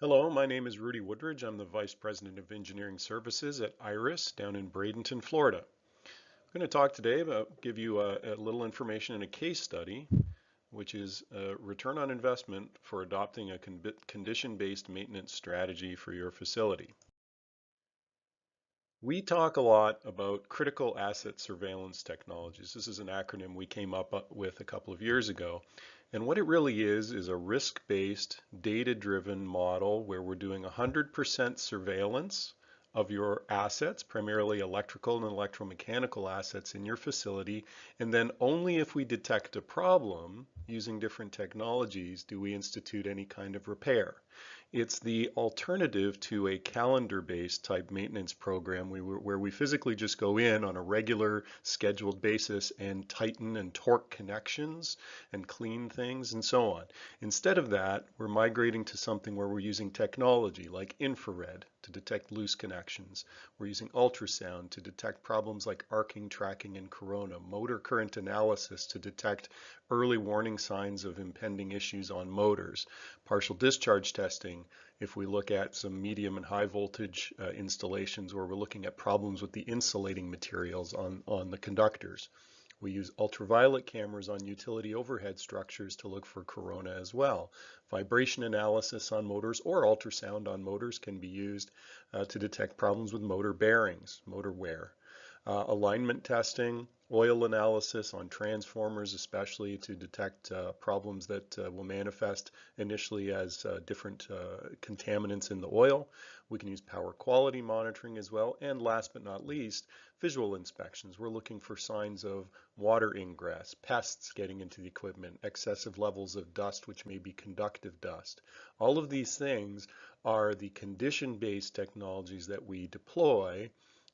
Hello, my name is Rudy Woodridge. I'm the Vice President of Engineering Services at IRISS down in Bradenton, Florida. I'm going to talk today about give you a little information in a case study, which is a return on investment for adopting a condition-based maintenance strategy for your facility. We talk a lot about critical asset surveillance technologies. This is an acronym we came up with a couple of years ago. And what it really is a risk-based, data-driven model where we're doing 100% surveillance of your assets, primarily electrical and electromechanical assets in your facility, and then only if we detect a problem using different technologies do we institute any kind of repair. It's the alternative to a calendar-based type maintenance program where we physically just go in on a regular scheduled basis and tighten and torque connections and clean things and so on. Instead of that, we're migrating to something where we're using technology like infrared to detect loose connections. We're using ultrasound to detect problems like arcing, tracking, and corona, motor current analysis to detect early warning signs of impending issues on motors, partial discharge testing if we look at some medium and high voltage installations where we're looking at problems with the insulating materials on the conductors. We use ultraviolet cameras on utility overhead structures to look for corona as well. Vibration analysis on motors or ultrasound on motors can be used to detect problems with motor bearings, motor wear. Alignment testing, oil analysis on transformers, especially to detect problems that will manifest initially as different contaminants in the oil. We can use power quality monitoring as well. And last but not least, visual inspections. We're looking for signs of water ingress, pests getting into the equipment, excessive levels of dust, which may be conductive dust. All of these things are the condition-based technologies that we deploy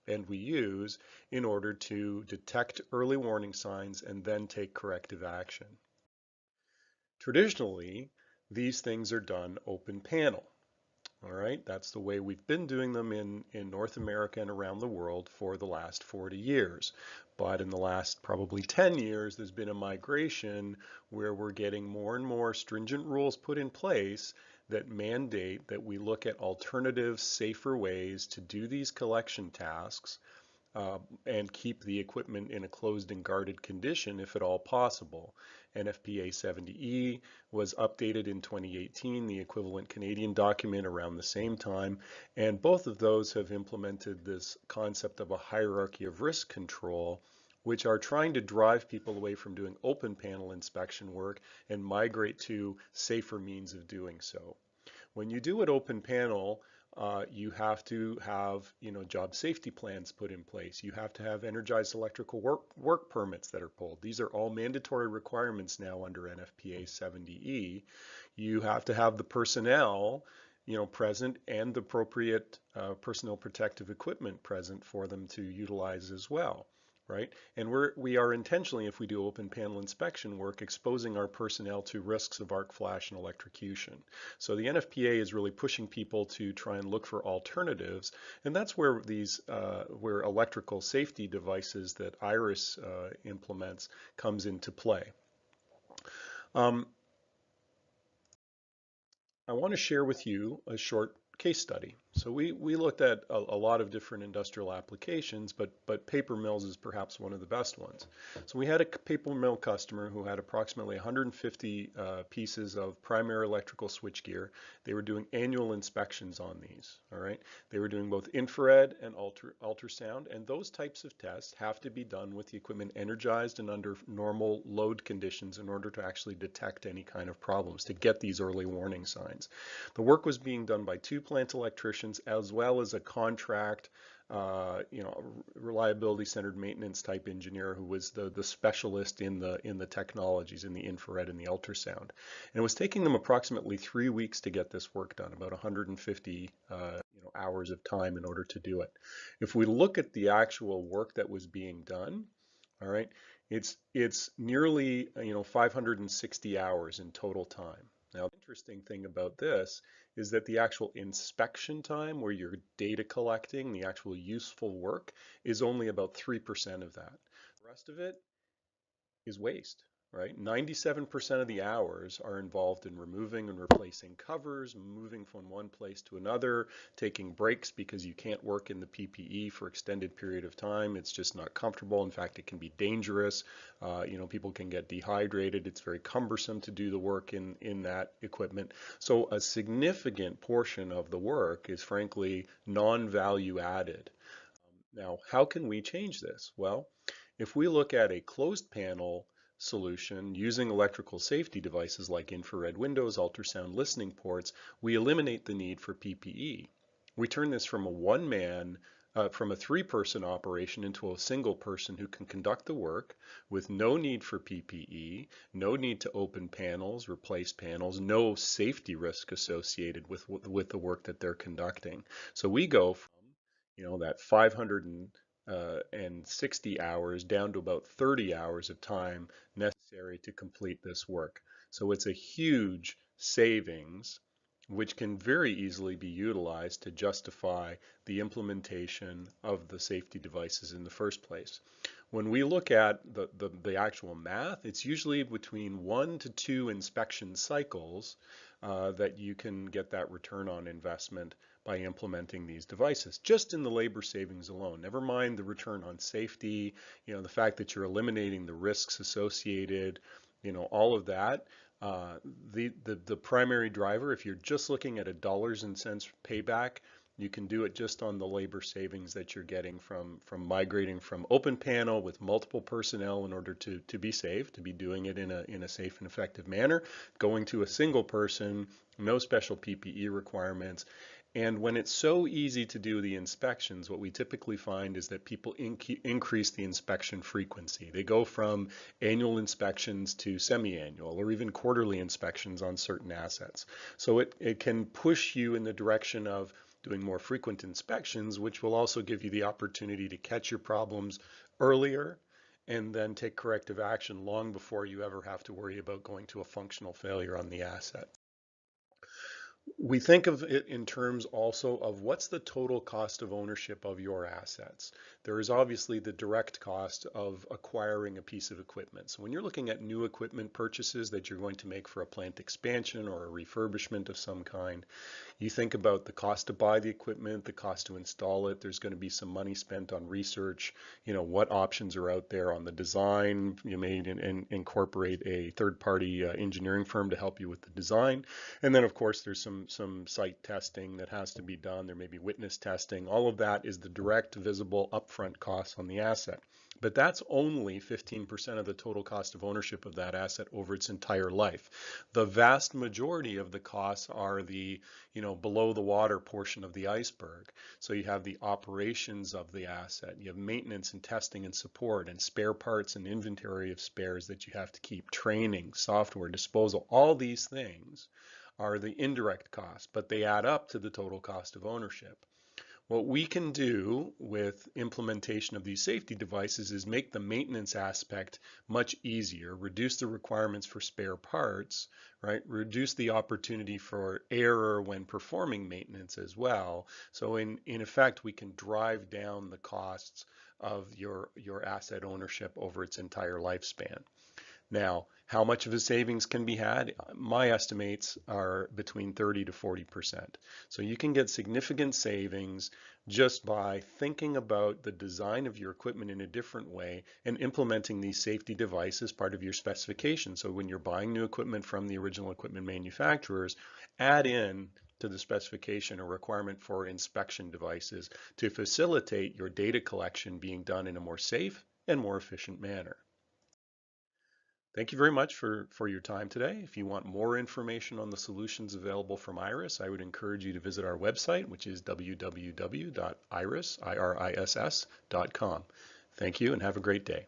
and we use in order to detect early warning signs and then take corrective action. Traditionally, these things are done open panel. All right, that's the way we've been doing them in North America and around the world for the last 40 years. But in the last probably 10 years, there's been a migration where we're getting more and more stringent rules put in place that mandate that we look at alternative, safer ways to do these collection tasks and keep the equipment in a closed and guarded condition if at all possible. NFPA 70E was updated in 2018, the equivalent Canadian document around the same time, and both of those have implemented this concept of a hierarchy of risk control, which are trying to drive people away from doing open panel inspection work and migrate to safer means of doing so. When you do it open panel, you have to have, job safety plans put in place. You have to have energized electrical work permits that are pulled. These are all mandatory requirements now under NFPA 70E. You have to have the personnel, present and the appropriate personal protective equipment present for them to utilize as well. Right? And we are intentionally, if we do open panel inspection work, exposing our personnel to risks of arc flash and electrocution. So the NFPA is really pushing people to try and look for alternatives, and that's where these where electrical safety devices that IRISS implements comes into play. I want to share with you a short case study. So we looked at a lot of different industrial applications, but paper mills is perhaps one of the best ones. So we had a paper mill customer who had approximately 150 pieces of primary electrical switchgear. They were doing annual inspections on these, all right? They were doing both infrared and ultrasound, and those types of tests have to be done with the equipment energized and under normal load conditions in order to actually detect any kind of problems, to get these early warning signs. The work was being done by two plant electricians as well as a contract, reliability-centered maintenance type engineer who was the specialist in the technologies, in the infrared and the ultrasound. And it was taking them approximately 3 weeks to get this work done, about 150 hours of time in order to do it. If we look at the actual work that was being done, all right, it's nearly 560 hours in total time. Now, the interesting thing about this is that the actual inspection time, where you're data collecting, the actual useful work, is only about 3% of that. The rest of it is waste. right? 97% of the hours are involved in removing and replacing covers, moving from one place to another, taking breaks because you can't work in the PPE for extended period of time. It's just not comfortable. In fact, it can be dangerous. People can get dehydrated. It's very cumbersome to do the work in that equipment. So a significant portion of the work is frankly non-value added. Now, how can we change this? Well, if we look at a closed panel solution using electrical safety devices like infrared windows, ultrasound listening ports, we eliminate the need for PPE. We turn this from from a three-person operation into a single person who can conduct the work with no need for PPE, no need to open panels, replace panels, no safety risk associated with the work that they're conducting. So we go from that 560 hours down to about 30 hours of time necessary to complete this work. So it's a huge savings, which can very easily be utilized to justify the implementation of the safety devices in the first place. When we look at the actual math, it's usually between 1 to 2 inspection cycles that you can get that return on investment by implementing these devices, just in the labor savings alone. Never mind the return on safety, the fact that you're eliminating the risks associated, all of that. The primary driver, if you're just looking at a dollars and cents payback, you can do it just on the labor savings that you're getting from migrating from open panel with multiple personnel in order to be safe, to be doing it in a safe and effective manner, going to a single person, no special PPE requirements. And when it's so easy to do the inspections, what we typically find is that people increase the inspection frequency. They go from annual inspections to semi-annual or even quarterly inspections on certain assets. So it can push you in the direction of doing more frequent inspections, which will also give you the opportunity to catch your problems earlier and then take corrective action long before you ever have to worry about going to a functional failure on the asset. We think of it in terms also of what's the total cost of ownership of your assets. There is obviously the direct cost of acquiring a piece of equipment. So when you're looking at new equipment purchases that you're going to make for a plant expansion or a refurbishment of some kind, you think about the cost to buy the equipment, the cost to install it. There's going to be some money spent on research, what options are out there on the design. You may incorporate a third-party engineering firm to help you with the design. And then, of course, there's some site testing that has to be done. There may be witness testing. All of that is the direct, visible, upfront costs on the asset. But that's only 15% of the total cost of ownership of that asset over its entire life. The vast majority of the costs are the, below the water portion of the iceberg. So you have the operations of the asset. You have maintenance and testing and support and spare parts and inventory of spares that you have to keep, training, software, disposal. All these things are the indirect costs, but they add up to the total cost of ownership. What we can do with implementation of these safety devices is make the maintenance aspect much easier, reduce the requirements for spare parts, right? Reduce the opportunity for error when performing maintenance as well. So in effect, we can drive down the costs of your asset ownership over its entire lifespan. Now, how much of a savings can be had? My estimates are between 30 to 40%. So you can get significant savings just by thinking about the design of your equipment in a different way and implementing these safety devices part of your specification. So when you're buying new equipment from the original equipment manufacturers, add in to the specification a requirement for inspection devices to facilitate your data collection being done in a more safe and more efficient manner. Thank you very much for your time today. If you want more information on the solutions available from IRISS, I would encourage you to visit our website, which is www.iriss.com. Thank you and have a great day.